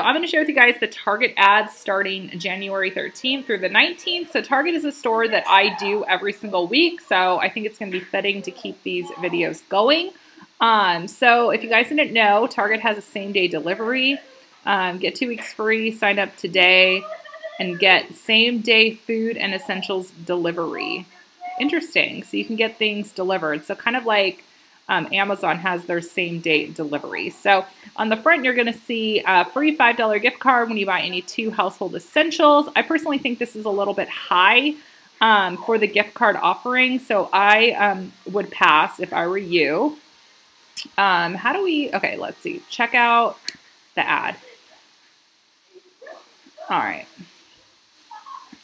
So I'm going to share with you guys the Target ads starting January 13th through the 19th. So Target is a store that I do every single week, so I think it's going to be fitting to keep these videos going. So if you guys didn't know, Target has a same-day delivery. Get 2 weeks free, sign up today, and get same-day food and essentials delivery. Interesting. So you can get things delivered. So kind of like Amazon has their same-day delivery. So on the front, you're going to see a free $5 gift card when you buy any 2 household essentials. I personally think this is a little bit high for the gift card offering, so I would pass if I were you. How do we, okay, let's see. Check out the ad. All right.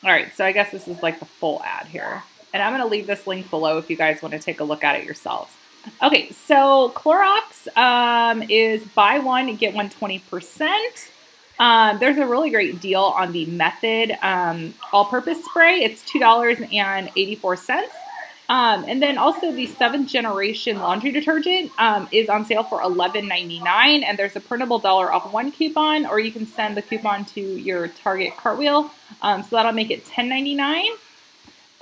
All right, so I guess this is like the full ad here. And I'm going to leave this link below if you guys want to take a look at it yourselves. Okay, so Clorox is buy one, get one 20%. There's a really great deal on the Method all-purpose spray. It's $2.84. And then also the 7th generation laundry detergent is on sale for $11.99. And there's a printable $1 off 1 coupon, or you can send the coupon to your Target Cartwheel. So that'll make it $10.99.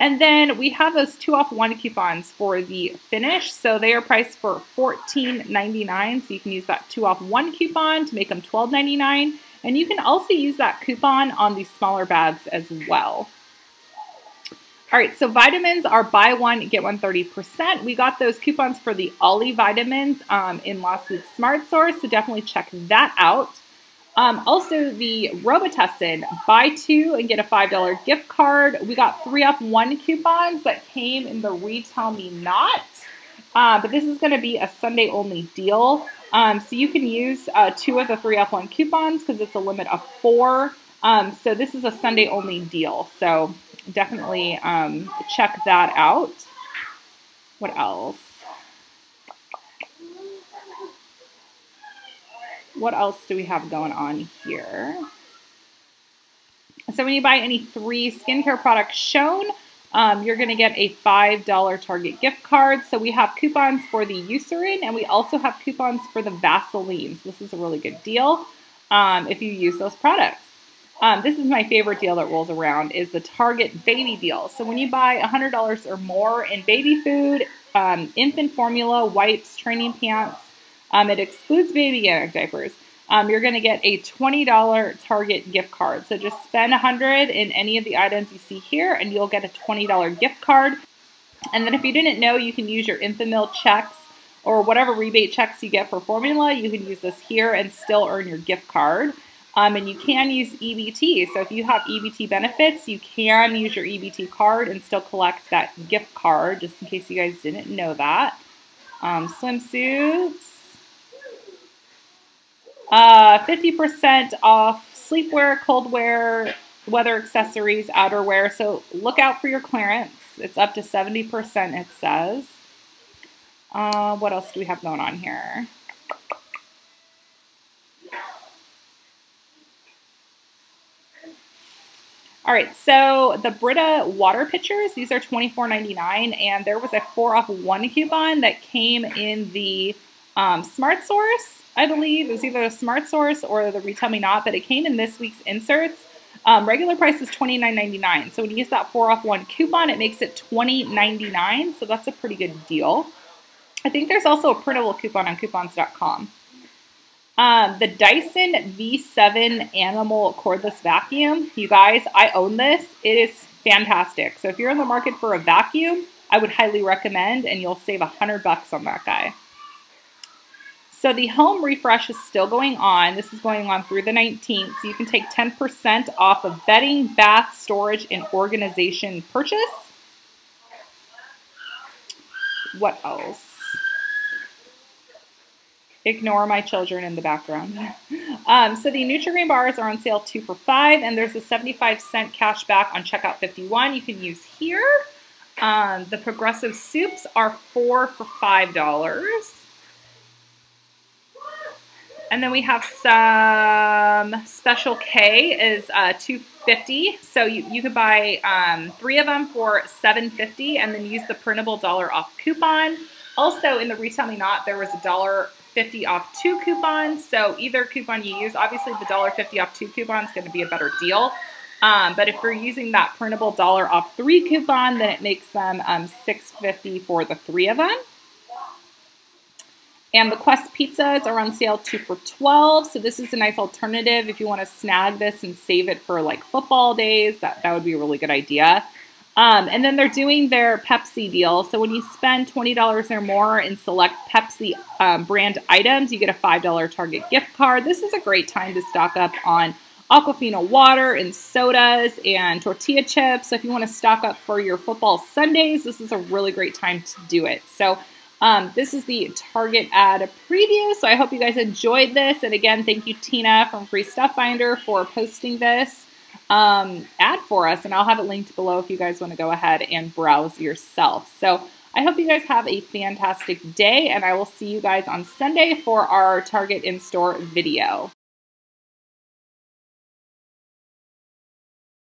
And then we have those 2 off 1 coupons for the Finish. So they are priced for $14.99. So you can use that 2 off 1 coupon to make them $12.99. And you can also use that coupon on these smaller bags as well. All right, so vitamins are buy one, get one 30%. We got those coupons for the Ollie vitamins in last week's Smart Source, so definitely check that out. Also, the Robitussin, buy 2 and get a $5 gift card. We got 3 off 1 coupons that came in the Retail Me Not, but this is going to be a Sunday only deal. So you can use 2 of the 3 off 1 coupons because it's a limit of 4. So this is a Sunday only deal. So definitely check that out. What else? What else do we have going on here? So when you buy any 3 skincare products shown, you're going to get a $5 Target gift card. So we have coupons for the Eucerin, and we also have coupons for the Vaseline. So this is a really good deal if you use those products. This is my favorite deal that rolls around, is the Target baby deal. So when you buy $100 or more in baby food, infant formula, wipes, training pants, it excludes baby diapers, you're going to get a $20 Target gift card. So just spend $100 in any of the items you see here, and you'll get a $20 gift card. And then if you didn't know, you can use your Infamil checks or whatever rebate checks you get for formula. You can use this here and still earn your gift card. And you can use EBT. So if you have EBT benefits, you can use your EBT card and still collect that gift card, just in case you guys didn't know that. Swimsuits. 50% off sleepwear, coldwear, weather accessories, outerwear. So look out for your clearance. It's up to 70%, it says. What else do we have going on here? All right, so the Brita water pitchers, these are $24.99, and there was a 4 off 1 coupon that came in the Smart Source, I believe. It was either the Smart Source or the Retail Me Not, but it came in this week's inserts. Regular price is $29.99, so when you use that 4 off 1 coupon, it makes it $20.99, so that's a pretty good deal. I think there's also a printable coupon on coupons.com. The Dyson V7 Animal Cordless Vacuum. You guys, I own this. It is fantastic. So if you're in the market for a vacuum, I would highly recommend, and you'll save $100 on that guy. So the home refresh is still going on. This is going on through the 19th. So you can take 10% off of bedding, bath, storage, and organization purchase. What else? Ignore my children in the background. So the Nutri-Grain bars are on sale 2 for $5, and there's a 75-cent cash back on checkout 51 you can use here. The Progressive soups are 4 for $5. And then we have some Special K is $2.50. So you could buy 3 of them for $7.50 and then use the printable $1 off coupon. Also in the Retail Me Not, there was a $1 $1.50 off 2 coupons. So either coupon you use, obviously the $1.50 off 2 coupons is going to be a better deal. But if you're using that printable $1 off 3 coupon, then it makes them $6.50 for the 3 of them. And the Quest pizzas are on sale 2 for $12. So this is a nice alternative if you want to snag this and save it for like football days. That would be a really good idea. And then they're doing their Pepsi deal. So when you spend $20 or more in select Pepsi brand items, you get a $5 Target gift card. This is a great time to stock up on Aquafina water and sodas and tortilla chips. So if you want to stock up for your football Sundays, this is a really great time to do it. So this is the Target ad preview. So I hope you guys enjoyed this. And again, thank you, Tina from Free Stuff Finder, for posting this ad for us. And I'll have it linked below if you guys want to go ahead and browse yourself. So I hope you guys have a fantastic day, and I will see you guys on Sunday for our Target in-store video.